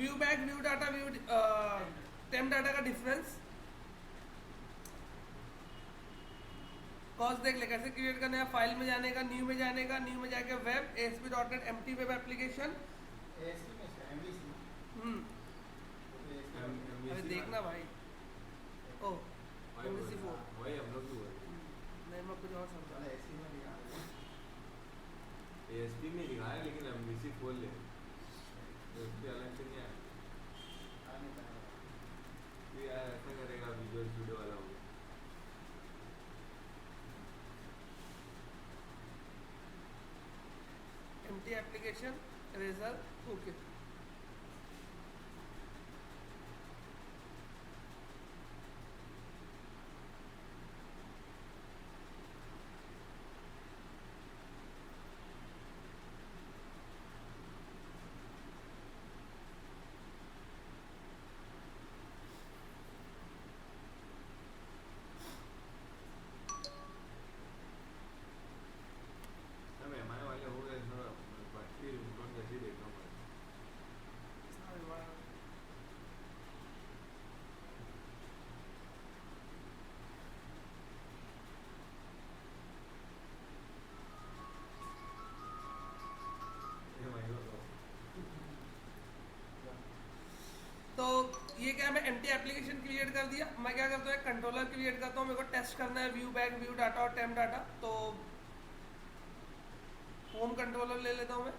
View back, view data, view temp data का difference. Cause देख ले कैसे क्रिएट करना है, फाइल में जाने का, न्यू में जाने का, न्यू में जाके web ASP.NET empty web application. अरे देखना भाई, ओ MVC4 वही हम लोग भी हुए नहीं, मैं कुछ और समझा। ASP में लिखा है लेकिन MVC खोल ले तो उसके अलग से नहीं आया। तो यार ऐसा करेगा विजुअल स्टूडियो वाला होगा। Empty application Razor okay. मेहमान वाले हो गए बाकी रिंगटोन जैसे ही देखना पड़ेगा। तो ये क्या, मैं एम्प्टी एप्लीकेशन क्रिएट कर दिया। मैं क्या करता हूँ, एक कंट्रोलर क्रिएट करता हूँ। मेरे को टेस्ट करना है व्यू बैक, व्यू डाटा और टेम्प डाटा। तो होम कंट्रोलर ले लेता हूँ मैं।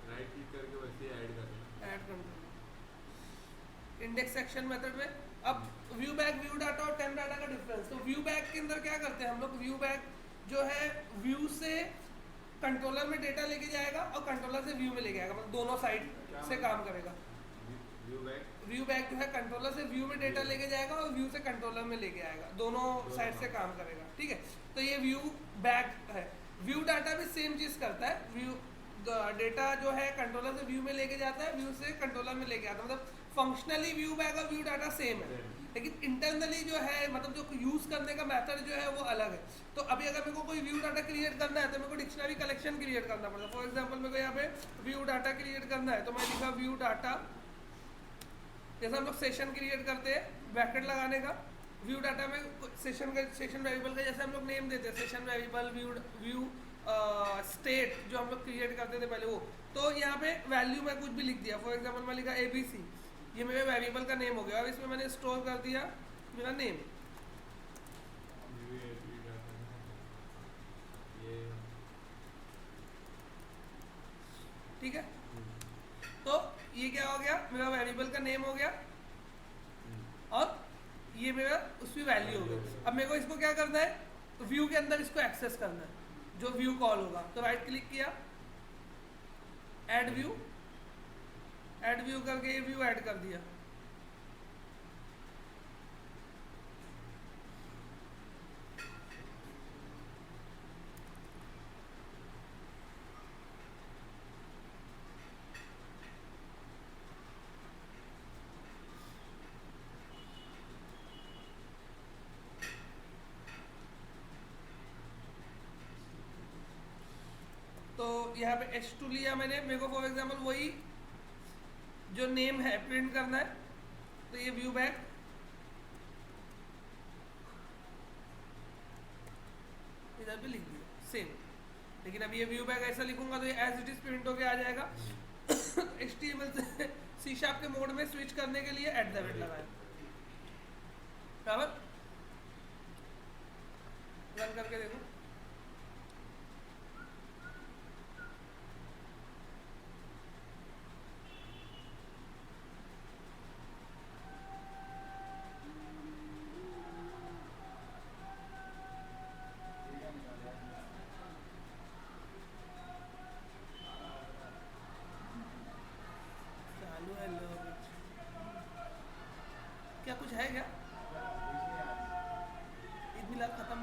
राइट क्लिक करके वैसे ही ऐड कर देना। Add controller index section method में। अब व्यू बैक, व्यू डाटा और टेम्प डाटा का डिफरेंस। तो व्यू बैक के अंदर क्या करते हैं हम लोग, व्यू बैक जो है व्यू से कंट्रोलर में डेटा लेके जाएगा और कंट्रोलर से व्यू में लेके आएगा, मतलब दोनों साइड से काम करेगा। व्यू बैक जो है कंट्रोलर से व्यू में डेटा लेके जाएगा और व्यू से कंट्रोलर में लेके आएगा, दोनों साइड से काम करेगा। ठीक है, तो ये व्यू बैक है। व्यू डाटा भी सेम चीज करता है। व्यू डेटा जो है कंट्रोलर से व्यू में लेके जाता है, व्यू से कंट्रोलर में लेके आता है। मतलब फंक्शनली व्यू बैक और व्यू डाटा सेम है, लेकिन इंटरनली जो है मतलब जो यूज करने का मेथड जो है वो अलग है। तो अभी अगर मेरे को कोई व्यू डाटा क्रिएट करना है तो मेरे को डिक्शनरी कलेक्शन क्रिएट करना पड़ता है। फॉर एग्जांपल मेरे को यहाँ पे व्यू डाटा क्रिएट करना है तो मैं लिखा व्यू डाटा, जैसे हम लोग सेशन क्रिएट करते हैं ब्रैकेट लगाने का। व्यू डाटा में सेशन वेरिएबल का जैसे हम लोग नेम देते हैं, सेशन वेरिएबल, व्यू स्टेट जो हम लोग क्रिएट करते थे पहले वो। तो यहाँ पे वैल्यू मैं कुछ भी लिख दिया। फॉर एग्जांपल मैं लिखा ABC, ये मेरे वेरिएबल का नेम हो गया। अब इसमें मैंने स्टोर कर दिया मेरा नेम। ठीक है, तो ये क्या हो गया, मेरा वेरिएबल का नेम हो गया और ये मेरा उसकी वैल्यू हो गई। अब मेरे को इसको क्या करना है, तो व्यू के अंदर इसको एक्सेस करना है जो व्यू कॉल होगा। तो राइट क्लिक किया, ऐड व्यू करके ये व्यू ऐड कर दिया। तो यहाँ पे H2 लिया मैंने। मेरे को फॉर एग्जांपल वही जो नेम है प्रिंट करना है, तो ये व्यू बैक इधर पे लिख दिया सेम। लेकिन अब ये व्यू बैक ऐसा लिखूंगा तो ये एज इट इज प्रिंट होके आ जाएगा। HTML से C# के मोड में स्विच करने के लिए @ लगाए, बराबर। रन करके देखो। चालू है लो, क्या कुछ है क्या, ईद मिलाद खत्म।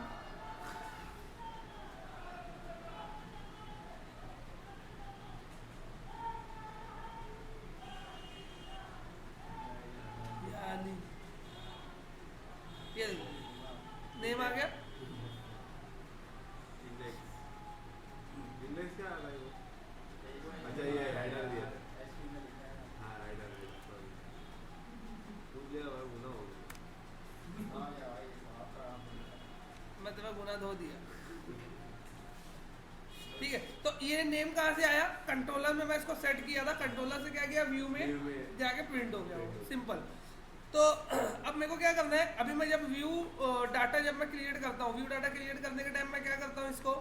यानी ये नेम आ गया। इंडेक्स में गुना 2 दिया। ठीक है, तो ये नेम कहाँ से आया, कंट्रोलर में मैं इसको सेट किया था, कंट्रोलर से क्या किया, व्यू में जाके प्रिंट हो गया, सिंपल। तो अब मेरे को क्या करना है, अभी मैं जब व्यू डाटा जब मैं क्रिएट करता हूँ, व्यू डाटा क्रिएट करने के टाइम मैं क्या करता हूँ, इसको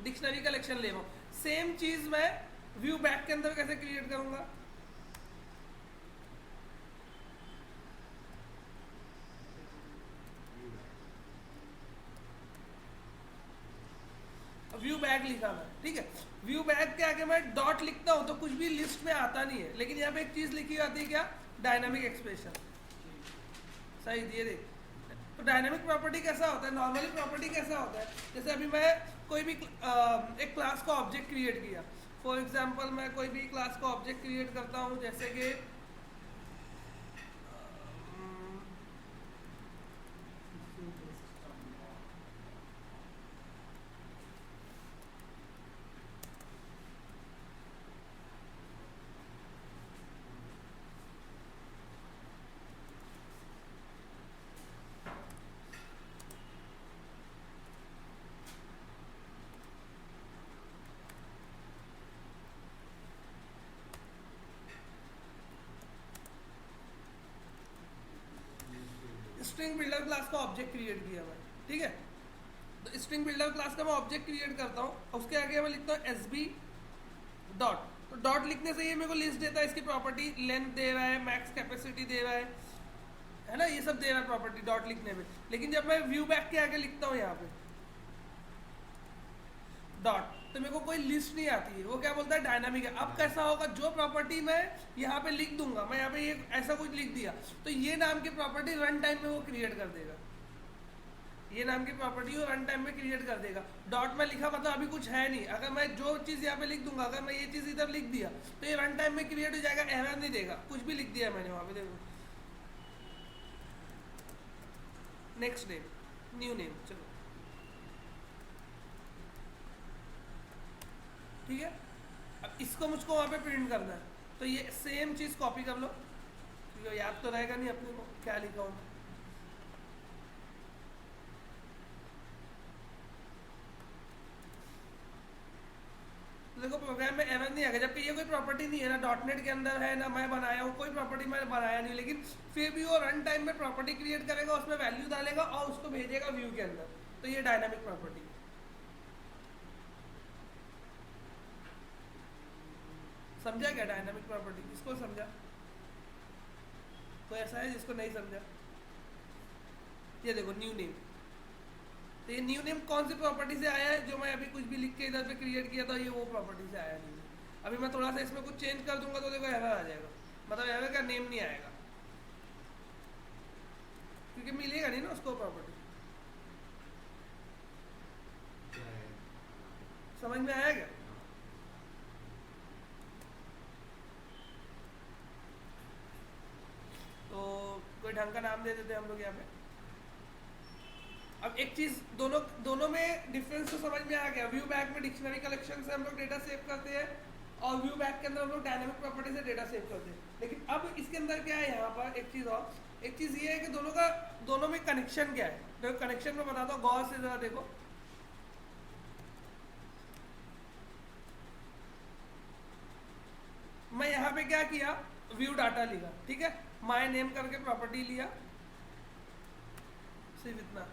डिक्शनरी कलेक्शन ले रहा हूँ। सेम चीज मैं व्यू बैक के अंदर कैसे क्रिएट करूंगा, व्यू बैक लिखा मैं, ठीक है। व्यू बैक के आगे मैं डॉट लिखता हूँ तो कुछ भी लिस्ट में आता नहीं है, लेकिन यहाँ पे एक चीज लिखी आती है, क्या, डायनामिक एक्सप्रेशन। सही दिए देख। तो डायनामिक प्रॉपर्टी कैसा होता है, नॉर्मली प्रॉपर्टी कैसा होता है, जैसे अभी मैं कोई भी एक क्लास का ऑब्जेक्ट क्रिएट किया, फॉर एग्जांपल मैं कोई भी क्लास का ऑब्जेक्ट क्रिएट करता हूँ, जैसे कि स्ट्रिंग बिल्डर क्लास का ऑब्जेक्ट क्रिएट किया मैं, ठीक है। तो स्ट्रिंग बिल्डर क्लास का मैं ऑब्जेक्ट क्रिएट करता हूँ, उसके आगे मैं लिखता हूँ एसबी डॉट। तो डॉट लिखने से ये मेरे को लिस्ट देता है, इसकी प्रॉपर्टी लेंथ दे रहा है, मैक्स कैपेसिटी दे रहा है ना, ये सब दे रहा है प्रॉपर्टी डॉट लिखने में। लेकिन जब मैं व्यू बैक के आगे लिखता हूँ यहाँ पे डॉट, तो मेरे को कोई लिस्ट नहीं आती है, वो क्या बोलता है, डायनामिक है। अब कैसा होगा, जो प्रॉपर्टी मैं यहाँ पे लिख दूंगा, मैं यहाँ पे ये ऐसा कुछ लिख दिया, तो ये नाम की प्रॉपर्टी रन टाइम में वो क्रिएट कर देगा, ये नाम की प्रॉपर्टी वो रन टाइम में क्रिएट कर देगा। डॉट में लिखा मतलब अभी कुछ है नहीं, अगर मैं जो चीज़ यहाँ पे लिख दूंगा, अगर मैं ये चीज़ इधर लिख दिया तो ये रन टाइम में क्रिएट हो जाएगा, एरर नहीं देगा, कुछ भी लिख दिया मैंने वहाँ पे, देखो नेक्स्ट नेम, न्यू नेम, चलो ठीक है। अब इसको मुझको वहाँ पे प्रिंट करना है, तो ये सेम चीज़ कॉपी कर लो, क्योंकि याद तो रहेगा नहीं अपने को क्या लिखा हूँ। तो देखो प्रोग्राम में एरर नहीं आएगा, जबकि ये कोई प्रॉपर्टी नहीं है ना, डॉटनेट के अंदर है ना, मैं बनाया हूँ, कोई प्रॉपर्टी मैंने बनाया नहीं, लेकिन फिर भी वो रन टाइम में प्रॉपर्टी क्रिएट करेगा, उसमें वैल्यू डालेगा और उसको भेजेगा व्यू के अंदर। तो ये डायनामिक प्रॉपर्टी, समझा क्या डायनामिक प्रॉपर्टी, किसको समझा, कोई ऐसा है जिसको नहीं समझा। ये देखो न्यू नेम, तो ये न्यू नेम कौन सी प्रॉपर्टी से आया है, जो मैं अभी कुछ भी लिख के इधर पे क्रिएट किया था, ये वो प्रॉपर्टी से आया नहीं। अभी मैं थोड़ा सा इसमें कुछ चेंज कर दूंगा तो देखो एरर आ जाएगा, मतलब एरर का नेम नहीं आएगा, क्योंकि मिलेगा नहीं ना उसको प्रॉपर्टी। समझ में आया क्या, तो कोई ढंग का नाम दे देते हम लोग यहाँ पे। अब एक चीज दोनों में डिफरेंस तो समझ में आ गया, व्यू बैक में डिक्शनरी कलेक्शन से हम लोग डेटा सेव करते हैं, और व्यू बैक के अंदर हम लोग डायनामिक प्रॉपर्टी से डेटा सेव करते हैं। लेकिन अब इसके अंदर क्या है, यहाँ पर एक चीज और, एक चीज ये है कि दोनों में कनेक्शन क्या है। देखो कनेक्शन में बताता हूँ, गौर से जरा देखो। मैं यहाँ पे क्या किया, व्यू डाटा लिखा, ठीक है, माय नेम करके प्रॉपर्टी लिया, सिर्फ इतना।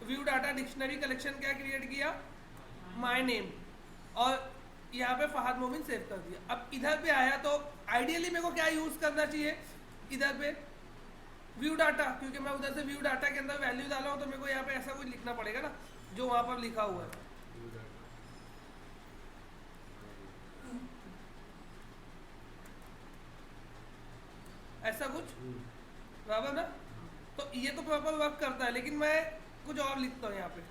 व्यू डाटा डिक्शनरी कलेक्शन क्या क्रिएट किया, माय नेम, और यहाँ पे फहद मोमिन सेव कर दिया। अब इधर पे आया तो आइडियली मेरे को क्या यूज करना चाहिए, इधर पे व्यू डाटा, क्योंकि मैं उधर से व्यू डाटा के अंदर वैल्यू डाला हूँ, तो मेरे को यहाँ पे ऐसा कुछ लिखना पड़ेगा ना जो वहां पर लिखा हुआ है, ऐसा कुछ बराबर ना। तो ये तो प्रॉपर वर्क करता है, लेकिन मैं कुछ और लिखता हूँ यहाँ पे।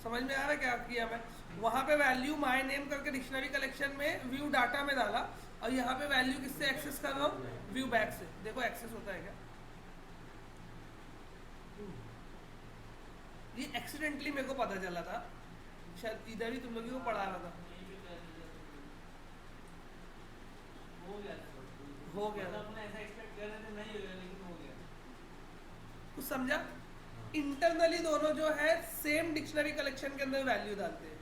समझ में आ रहा है क्या किया मैं, वहां पे वैल्यू माय नेम करके डिक्शनरी कलेक्शन में व्यू डाटा में डाला, और यहाँ पे वैल्यू किससे एक्सेस कर रहा हूँ, व्यू बैक से। देखो एक्सेस होता है क्या, ये एक्सीडेंटली मेरे को पता चला था, शायद इधर ही तुम लोगों को पढ़ा रहा था। हो गया। मतलब अपने ऐसा एक्सपेक्ट कर रहे थे नहीं होगा लेकिन हो गया। कुछ समझा? इंटरनली दोनों जो है सेम डिक्शनरी कलेक्शन के अंदर वैल्यू डालते हैं।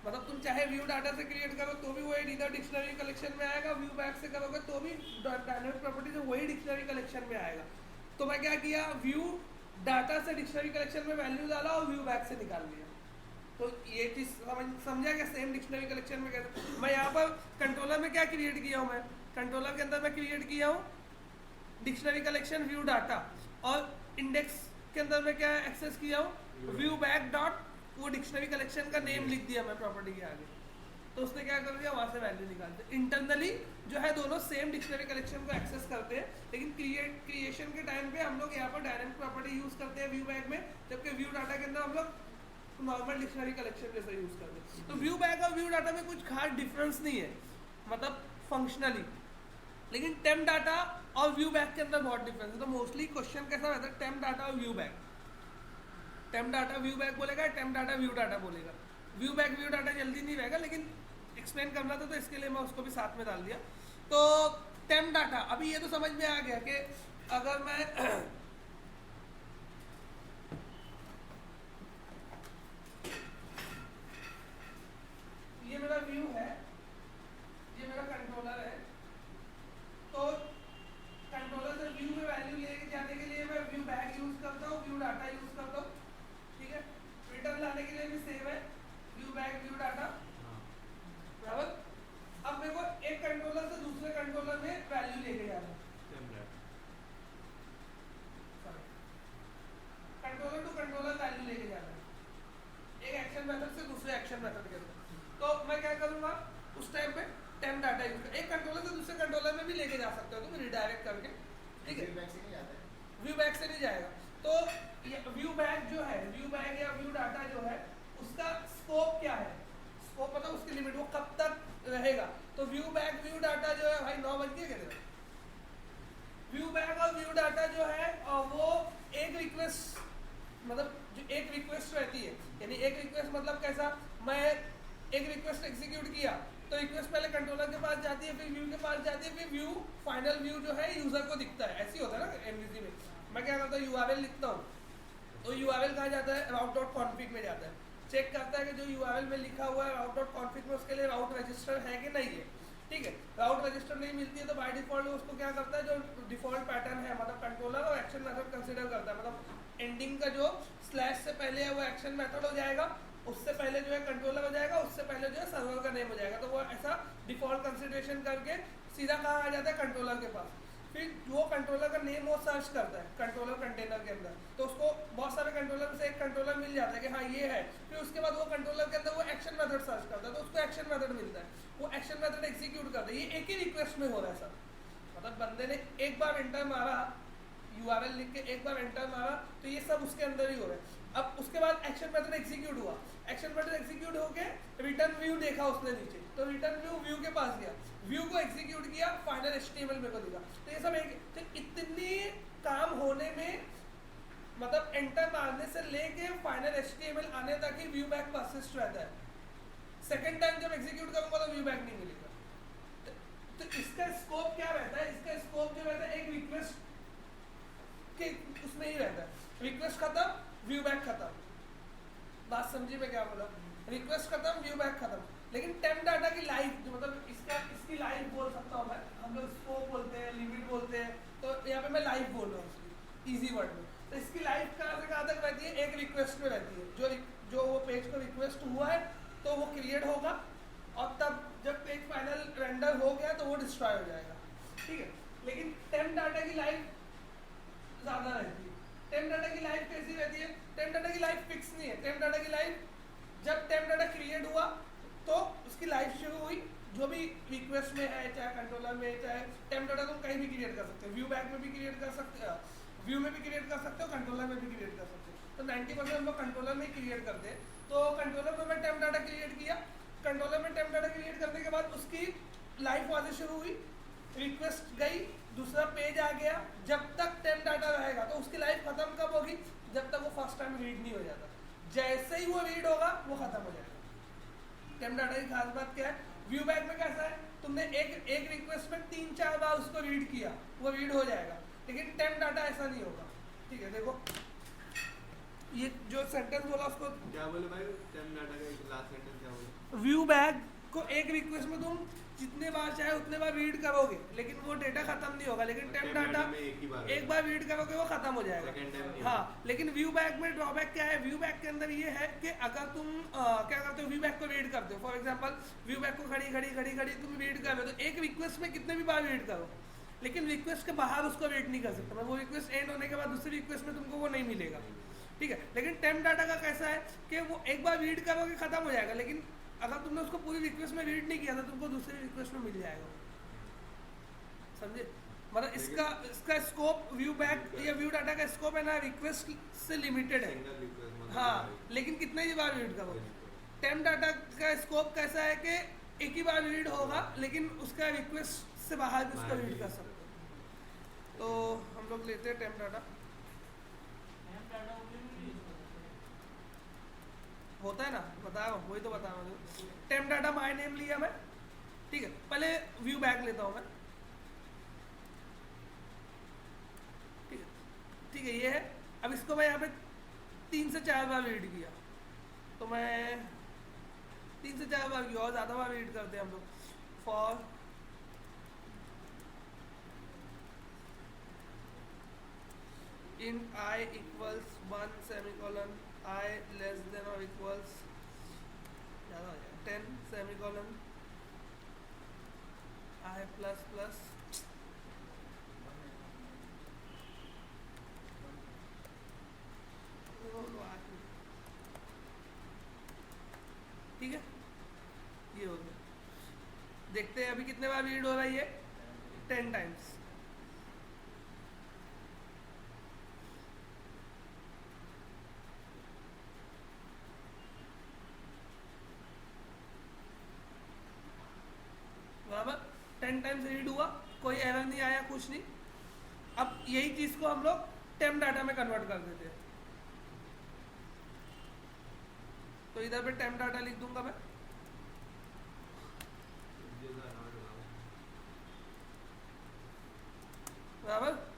मतलब तुम चाहे व्यू डाटा से क्रिएट करो तो भी वही इधर डिक्शनरी कलेक्शन में आएगा, व्यू बैक से करोगे तो भी डायनेमिक प्रॉपर्टी से वही डिक्शनरी कलेक्शन में आएगा। तो मैं क्या किया, व्यू डाटा से डिक्शनरी कलेक्शन में वैल्यू डाला और व्यू बैक से निकाल लिया। तो ये चीज समझा क्या सेम डिक्शनरी कलेक्शन में कैसे। मैं यहाँ पर कंट्रोलर में क्या क्रिएट किया हूँ, मैं कंट्रोलर के अंदर मैं क्रिएट किया हूँ डिक्शनरी कलेक्शन व्यू डाटा, और इंडेक्स के अंदर मैं क्या एक्सेस किया हूँ व्यू बैक डॉट वो डिक्शनरी कलेक्शन का नेम लिख दिया मैं प्रॉपर्टी के आगे। तो उसने क्या कर दिया, वहां से वैल्यू निकालते। इंटरनली जो है दोनों सेम डिक्शनरी कलेक्शन को एक्सेस करते हैं, लेकिन क्रिएशन के टाइम पे हम लोग यहाँ पर डायनेमिक प्रॉपर्टी यूज करते हैं व्यू बैक में, जबकि व्यू डाटा के अंदर हम लोग नॉर्मल डिक्शनरी कलेक्शन जैसा यूज करते हैं। तो व्यू बैक और व्यू डाटा में कुछ खास डिफरेंस नहीं है, मतलब फंक्शनली, लेकिन टेम्प डाटा और व्यू बैक के अंदर बहुत डिफरेंस है। तो मोस्टली क्वेश्चन कैसा रहता है, टेम्प डाटा और view back, temp data view back बोलेगा, टेम्प डाटा व्यू डाटा बोलेगा। व्यू बैक व्यू डाटा जल्दी नहीं रहेगा, लेकिन एक्सप्लेन करना था तो इसके लिए मैं उसको भी साथ में डाल दिया। तो टेम्प डाटा, अभी ये तो समझ में आ गया कि अगर मैं ये मेरा व्यू है, ये मेरा कंट्रोलर है, तो कंट्रोलर से व्यू में वैल्यू लेके जाने के लिए मैं व्यू बैक यूज करता हूँ, व्यू डाटा यूज करता हूँ, ठीक है। रिटर्न लाने के लिए भी सेम है, व्यू बैक व्यू डाटा, बराबर। अब मेरे को एक कंट्रोलर से दूसरे कंट्रोलर में वैल्यू लेके जाना है, कंट्रोलर टू कंट्रोलर वैल्यू लेके जाना है, एक एक्शन मेथड से दूसरे एक्शन मेथड के अंदर। तो मैं क्या करूंगा उस टाइम पे टेम्प डाटा यूज कर, एक कंट्रोलर से दूसरे कंट्रोलर में भी लेके जा सकते हो तुम रिडायरेक्ट करके, ठीक है। व्यू बैक से नहीं जाएगा। तो व्यू बैक जो है, व्यू बैक या व्यू डाटा जो है उसका स्कोप क्या है, स्कोप मतलब उसकी लिमिट, वो कब तक रहेगा। तो व्यू बैक व्यू डाटा जो है, भाई 9 बज गए कहते, व्यू बैक और व्यू डाटा जो है वो एक रिक्वेस्ट, मतलब जो एक रिक्वेस्ट रहती है, यानी एक रिक्वेस्ट मतलब कैसा, मैं एक रिक्वेस्ट एग्जीक्यूट किया तो रिक्वेस्ट पहले कंट्रोलर के पास जाती है, फिर व्यू के पास जाती है, फिर व्यू फाइनल व्यू जो है यूजर को दिखता है। ऐसी होता है ना एमवीसी में। मैं क्या करता हूँ, यूआरएल लिखता हूँ, तो यूआरएल कहाँ जाता है, राउट डॉट कॉन्फिग में जाता है, चेक करता है कि जो यूआरएल में लिखा हुआ है राउट डॉट कॉन्फिग में उसके लिए राउट रजिस्टर है कि नहीं है, ठीक है। राउट रजिस्टर नहीं मिलती है तो बाय डिफॉल्ट उसको क्या करता है, जो डिफॉल्ट पैटर्न है, मतलब कंट्रोलर और एक्शन मेथड कंसीडर करता है, मतलब एंडिंग का जो स्लैश से पहले है वो एक्शन मेथड हो जाएगा, उससे पहले जो है कंट्रोलर हो जाएगा, उससे पहले जो है सर्वर का नेम हो जाएगा। तो वो ऐसा डिफॉल्ट कंसिडरेशन करके सीधा कहाँ आ जाता है, कंट्रोलर के पास। फिर वो कंट्रोलर का नेम वो सर्च करता है कंट्रोलर कंटेनर के अंदर, तो उसको बहुत सारे कंट्रोलर से एक कंट्रोलर मिल जाता है कि हाँ ये है। फिर उसके बाद वो कंट्रोलर के अंदर वो एक्शन मेथड सर्च करता है, तो उसको एक्शन मेथड मिलता है, वो एक्शन मेथड एग्जीक्यूट करता है। ये एक ही रिक्वेस्ट में हो रहा है सब, मतलब बंदे ने एक बार एंटर मारा, यूआरएल लिख के एक बार एंटर मारा, तो ये सब उसके अंदर ही हो रहा है। अब उसके बाद एक्शन मेथड एग्जीक्यूट हुआ, एक्शन मेथड एग्जीक्यूट होके रिटर्न व्यू देखा उसने नीचे, तो रिटर्न व्यू व्यू के पास गया, व्यू को एग्जीक्यूट किया, फाइनल एचटीएमएल मेरे को दिखा। तो ये सब एक, तो इतनी काम होने में, मतलब एंटर मारने से लेके फाइनल एचटीएमएल आने तक ही व्यू बैक परसिस्ट रहता है। सेकंड टाइम जब एग्जीक्यूट करूंगा तो व्यू बैक नहीं मिलेगा। तो इसका स्कोप क्या रहता है, इसका स्कोप जो रहता है एक रिक्वेस्ट के उसमें ही रहता है, रिक्वेस्ट खत्म व्यू बैक खत्म। बात समझी मैं क्या बोला, रिक्वेस्ट खत्म व्यू बैक खत्म। लेकिन टेम्प डाटा की लाइफ जो, मतलब इसकी लाइफ बोल सकता हूँ मैं, हम लोग स्कोप बोलते हैं, लिमिट बोलते हैं, तो यहाँ पे मैं लाइफ बोल रहा हूँ उसकी इजी वर्ड में। तो इसकी लाइफ कहाँ से कहाँ तक रहती है, एक रिक्वेस्ट में रहती है। जो वो पेज को रिक्वेस्ट हुआ है तो वो क्रिएट होगा, और तब जब पेज फाइनल रेंडर हो गया तो वो डिस्ट्रॉय हो जाएगा, ठीक है। लेकिन टेम्प डाटा की लाइफ ज़्यादा रहती है। टेम्प डाटा की लाइफ कैसी रहती है, टेम्प डाटा की लाइफ फिक्स नहीं है। टेम्प डाटा की लाइफ जब टेम्प डाटा क्रिएट हुआ तो उसकी लाइफ शुरू हुई, जो भी रिक्वेस्ट में है, चाहे कंट्रोलर में, चाहे टेम्प डाटा तुम कहीं भी क्रिएट कर सकते हो, व्यू बैक में भी क्रिएट कर सकते हो, व्यू में भी क्रिएट कर सकते हो, कंट्रोलर में भी क्रिएट कर सकते हो। तो 90% हम लोग कंट्रोलर में ही क्रिएट करते हैं। तो कंट्रोलर में मैं टेम्प डाटा क्रिएट किया, कंट्रोलर में टेम्प डाटा क्रिएट करने के बाद उसकी लाइफ वहाँ से शुरू हुई, रिक्वेस्ट गई, दूसरा पेज आ गया, जब तक टेम्प डाटा रहेगा तो उसकी लाइफ खत्म कब होगी, जब तक वो फर्स्ट टाइम रीड नहीं हो जाता। जैसे ही वो रीड होगा वो खत्म हो जाएगा। टेम्प डाटा की खास बात क्या है, व्यू बैक में कैसा है, तुमने एक रिक्वेस्ट में 3-4 बार उसको रीड किया, वो रीड हो जाएगा, लेकिन टेम्प डाटा ऐसा नहीं होगा। ठीक है, देखो ये जो सेंटेंस बोला उसको, क्या बोले भाई, टेम्प डाटा का एक लास्ट सेंटेंस क्या बोले? व्यू बैक को एक रिक्वेस्ट में तुम जितने बार चाहे उतने बार रीड करोगे, लेकिन वो डेटा खत्म नहीं होगा, लेकिन टेम्प डाटा में एक ही बार एक बार रीड करोगे वो खत्म हो जाएगा। सेकंड टाइम नहीं हाँ, लेकिन व्यू बैक में ड्रॉबैक क्या है, व्यू बैक के अंदर ये है कि अगर तुम क्या करते हो, व्यू बैक को रीड करते हो, फॉर एग्जांपल व्यू बैक को खड़ी खड़ी खड़ी खड़ी तुम रीड कर रहे हो, तो एक रिक्वेस्ट में कितने भी बार रीड करो, लेकिन रिक्वेस्ट के बाहर उसको रीड नहीं कर सकते, मैं वो रिक्वेस्ट एंड होने के बाद दूसरी रिक्वेस्ट में तुमको वो नहीं मिलेगा। ठीक है, लेकिन टेम्प डाटा का कैसा है कि वो एक बार रीड करोगे खत्म हो जाएगा, लेकिन अगर तुमने उसको पूरी रिक्वेस्ट में रीड नहीं किया तो तुमको दूसरी रिक्वेस्ट में मिल जाएगा। समझे, मतलब इसका स्कोप व्यू बैक या व्यू डाटा का स्कोप है ना, रिक्वेस्ट से लिमिटेड है। सिंगल रिक्वेस्ट मतलब हाँ, लेकिन कितने ही बार रीड करो। टेम्प डाटा का स्कोप कैसा है कि एक ही बार रीड होगा, लेकिन उसका रिक्वेस्ट से बाहर भी उसका रीड कर सकते हो। तो हम लोग लेते हैं टेम्प डाटा, होता है ना, बता रहा हूँ, वही तो बता रहा हूँ। टेम्प डाटा माय नेम लिया मैं, ठीक है, पहले व्यू बैक लेता हूँ मैं, ठीक है, ठीक है, ये है। अब इसको मैं यहाँ पे 3 से 4 बार रीड किया, तो मैं 3 से 4 बार किया, और ज़्यादा बार रीड करते हैं हम लोग। For in I equals 1 semicolon, I less than और इक्वल्स ज़्यादा हो जाएगा 10 सेमीकोलन, I प्लस प्लस ठीक है, ये हो गया। देखते हैं अभी कितने बार रीड हो रहा है ये, 10 टाइम्स। बराबर 10 टाइम्स रीड हुआ, कोई एरर नहीं आया, कुछ नहीं। अब यही चीज़ को हम लोग टेम्प डाटा में कन्वर्ट कर देते हैं, तो इधर पे टेम्प डाटा लिख दूंगा मैं, बराबर।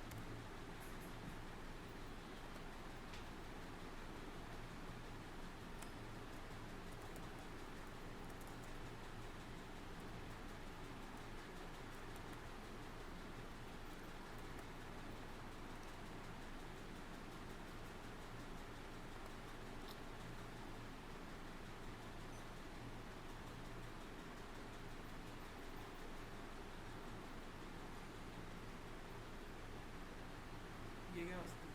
ये क्या मस्ती,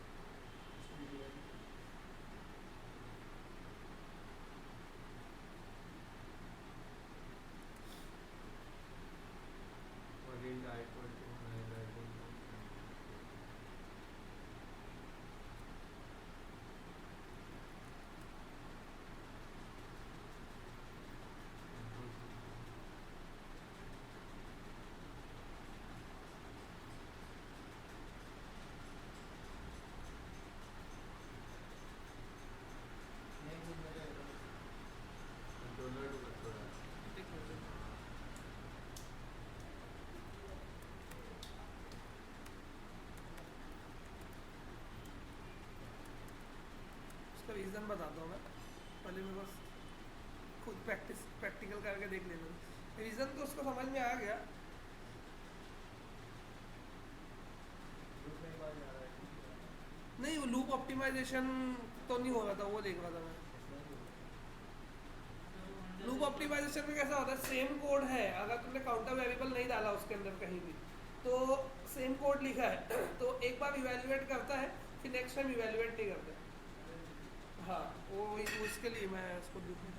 इसका रीज़न बताता हूँ मैं, पहले मैं बस खुद प्रैक्टिकल करके देख लेता हूँ। रीज़न तो उसको समझ में आ गया, नहीं वो लूप ऑप्टिमाइजेशन तो नहीं हो रहा था, वो देख रहा था मैं। लूप ऑप्टिमाइजेशन में कैसा होता है, सेम कोड है, अगर तुमने काउंटर वेरिएबल नहीं डाला उसके अंदर कहीं भी, तो सेम कोड लिखा है तो एक बार इवेल्युएट करता है, फिर नेक्स्ट टाइम इवेल्युएट नहीं करता। हाँ, वो उसके लिए मैं उसको देखूँ।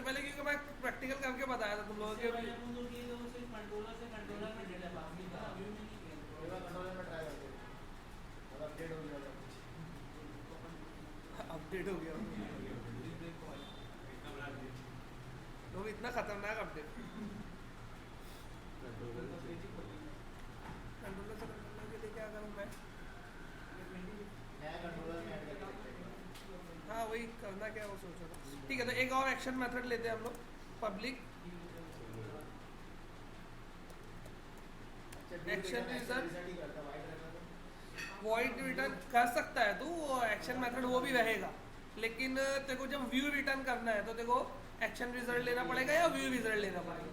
पहले, क्योंकि मैं प्रैक्टिकल करके बताया था तुम लोगों इससे के। पहले हम लोग किए तो सिर्फ कंट्रोलर से कंट्रोलर में डेटा पास किया था, व्यू में नहीं किया। एक बार कंट्रोलर में ट्राई करते हैं, अगर अपडेट हो गया तो अपडेट हो गया तो भी इतना खतरनाक अपडेट। कंट्रोलर से कंट्रोलर के लिए क्या करूँ मैं? नया कंट्रोलर में ऐड करके देखते हैं। हाँ वही करना क्या है वो सोच रहा था। ठीक है, तो एक और एक्शन मेथड लेते हैं हम लोग, पब्लिक एक्शन रिजल्ट ही करता है, वाइट रहता तो वॉइड रिटर्न कर सकता है, तो वो एक्शन मेथड वो भी रहेगा, लेकिन तेरे को जब व्यू रिटर्न करना है तो तेरे को एक्शन रिजल्ट लेना पड़ेगा या व्यू रिजल्ट लेना पड़ेगा।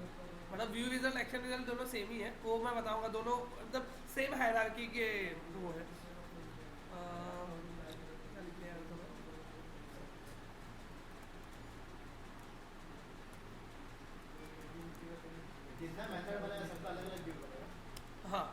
मतलब व्यू रिजल्ट एक्शन रिजल्ट दोनों सेम ही है, वो मैं बताऊंगा, दोनों मतलब सेम हायरार्की के वो है। क्या लिखते हैं यार तो मैं? जितना मेथड बनाया सबका अलग अलग व्यू बनेगा। हाँ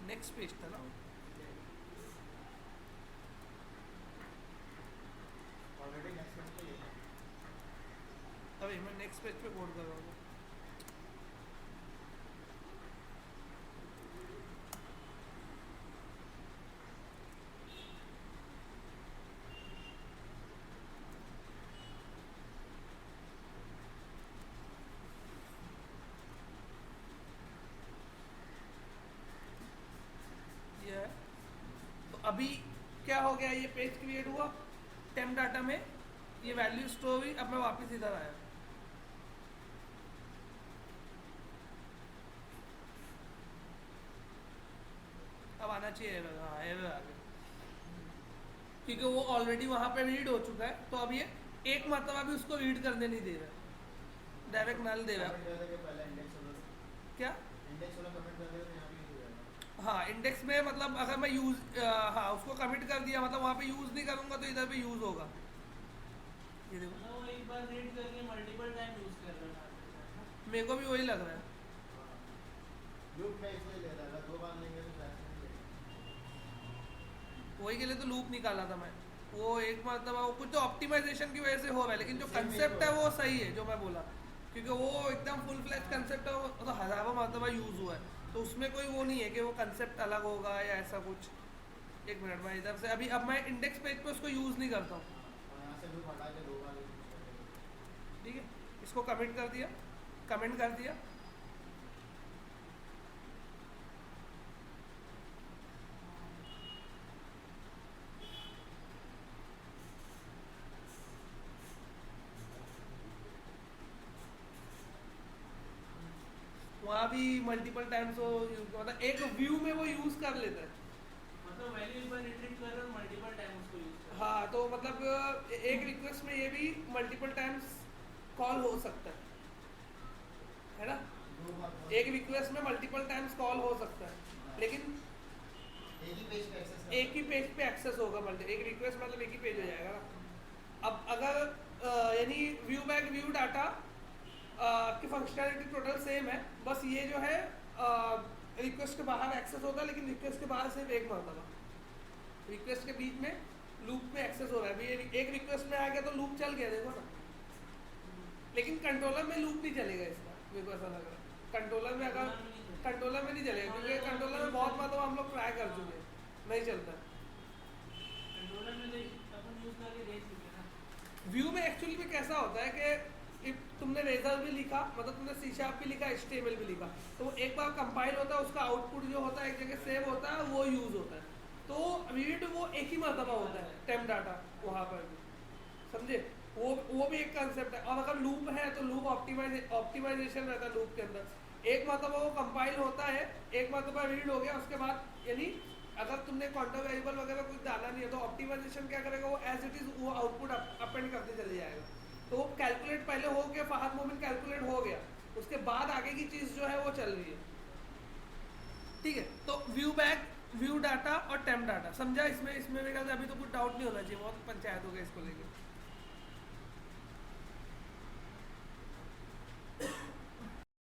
नेक्स्ट पेज था ना, ऑलरेडी नेक्स्ट मंथ पे लेना है। अभी मैं नेक्स्ट पेज पे कोड कर रहा हूँ। ये है, तो अभी क्या हो गया, ये पेज क्रिएट हुआ टेम्प डाटा में, ये वैल्यू स्टोर हुई, अब मैं वापस इधर आया। अब आना चाहिए error, हाँ error आ गया, क्योंकि वो ऑलरेडी वहाँ पे रीड हो चुका है, तो अब ये एक मरतबा भी उसको रीड करने नहीं दे रहा है, डायरेक्ट नल दे रहा है। कमेंट कर देंगे पहले इंडेक्स वाला, क्या? इंडेक्स वाला कमेंट कर देंगे तो यहाँ भी यूज हो जाएगा। हाँ इंडेक्स में मतलब अगर मैं यूज हाँ उसको कमिट कर दिया, मतलब वहाँ पे यूज नहीं करूँगा तो इधर पे यूज होगा। ये देखो मतलब वो एक बार रीड करके मल्टीपल टाइम यूज कर रहा है। मेरे को भी वही लग रहा है। लूप में इसलिए ले रहा है, अगर दो बार लेंगे तो शायद नहीं लेगा। वही के लिए तो लूप निकाला था मैं, वो एक मतलब वो कुछ तो ऑप्टिमाइजेशन की वजह से हो रहा है, लेकिन जो Same कंसेप्ट ही है हो वो सही है जो मैं बोला, क्योंकि वो एकदम फुल फ्लैश कंसेप्ट है, वो तो हज़ारों मरतबा यूज़ हुआ है, तो उसमें कोई वो नहीं है कि वो कंसेप्ट अलग होगा या ऐसा कुछ। एक मिनट मैं इधर से अभी, अब मैं इंडेक्स पेज पे उसको यूज़ नहीं करता हूँ, और यहाँ से लूप हटा के दो बार यूज करेंगे। ठीक है। इसको कमेंट कर दिया, कमेंट कर दिया, वहाँ भी मल्टीपल टाइम्स वो मतलब एक व्यू में वो यूज़ कर लेता है। मतलब वैल्यू एक बार रिट्रीव कर रहा है, मल्टीपल टाइम उसको यूज कर रहा हाँ तो मतलब एक रिक्वेस्ट में ये भी मल्टीपल टाइम्स कॉल हो सकता है ना, दो बार एक रिक्वेस्ट में मल्टीपल टाइम्स कॉल हो सकता है, लेकिन एक ही पेज पे एक्सेस कर एक ही पेज पे एक्सेस होगा, एक रिक्वेस्ट मतलब एक ही पेज हो जाएगा ना। अब अगर यानी व्यू बैक व्यू डाटा की फंक्शनैलिटी टोटल सेम है, बस ये जो है रिक्वेस्ट के बाहर एक्सेस होता है, लेकिन रिक्वेस्ट के बाहर सिर्फ एक मरतबा, रिक्वेस्ट के बीच में लूप में एक्सेस हो रहा है। अभी एक रिक्वेस्ट में आ गया तो लूप चल गया, देखो ना। लेकिन कंट्रोलर में लूप नहीं चलेगा इसका, मेरे को ऐसा लग रहा है। कंट्रोलर में अगर कंट्रोलर में नहीं चलेगा, क्योंकि कंट्रोलर में बहुत मरतबा हम लोग ट्राई कर चुके हैं, नहीं चलता। कंट्रोलर में तो अपन यूज करके देख चुके हैं ना। व्यू में एक्चुअली में कैसा होता है कि if तुमने रेजर भी लिखा, मतलब तुमने सी शार्प भी लिखा, HTML भी लिखा, तो एक बार कंपाइल होता है, उसका आउटपुट जो होता है एक जगह सेव होता है, वो यूज होता है। तो रीड वो एक ही मरतबा होता है, टेम्प डाटा वहाँ पर भी, समझे। वो भी एक कंसेप्ट है। और अगर लूप है तो लूप ऑप्टिमाइजेशन रहता है लूप के अंदर। एक मरतबा वो कंपाइल होता है, एक मरतबा रीड हो गया, उसके बाद यानी अगर तुमने काउंटर वेरिएबल वगैरह कुछ डाला नहीं है तो ऑप्टिमाइजेशन क्या करेगा, वो एज इट इज वो आउटपुट अपेंड करते चले जाएगा। तो वो कैलकुलेट पहले हो गया, फहद मोमेंट कैलकुलेट हो गया, उसके बाद आगे की चीज़ जो है वो चल रही है, ठीक है। तो व्यू बैक, व्यू डाटा और टेम्प डाटा समझा। इसमें मेरे ख्याल से अभी तो कुछ डाउट नहीं होना चाहिए, बहुत पंचायत हो गया इसको लेकर।